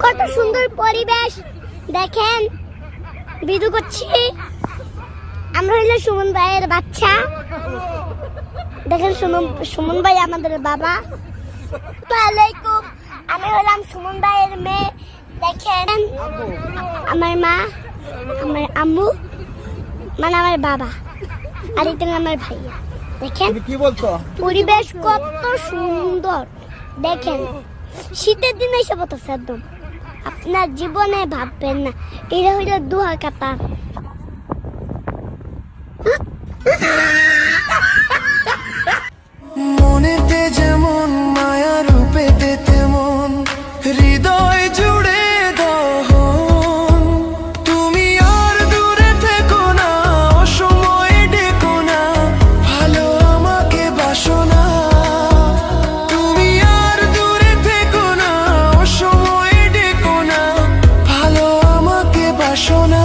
কত সুন্দর পরিবেশ দেখেন। ভিডিও করছি, আমরা হইলো সুমন ভাইয়ের বাচ্চা। দেখেন সুমন ভাই আমাদের বাবা। আসসালামাইকুম, আমি হলাম সুমন ভাইয়ের মেয়ে। দেখেন আমার মা, আমার আম্মু, মানে আমার বাবা, আর এটা আমার ভাইয়া। দেখেন কি বলছো? পরিবেশ কত সুন্দর দেখেন। শীতের দিনে এসে পড়তেছে একদম, আপনার জীবনে ভাববেন না। এটা হইল দুহা কাতার। মনেতে যেমন মায়া রূপেতে তেমন হৃদয় জুড়ে দহন। তুমি আর দূরে থেকো না, অসময়ে ডেকো না, ভালো আমাকে বাসো না। তুমি আর দূরে থেকো না, অসময়ে ডেকো না, ভালো আমাকে বাসো না।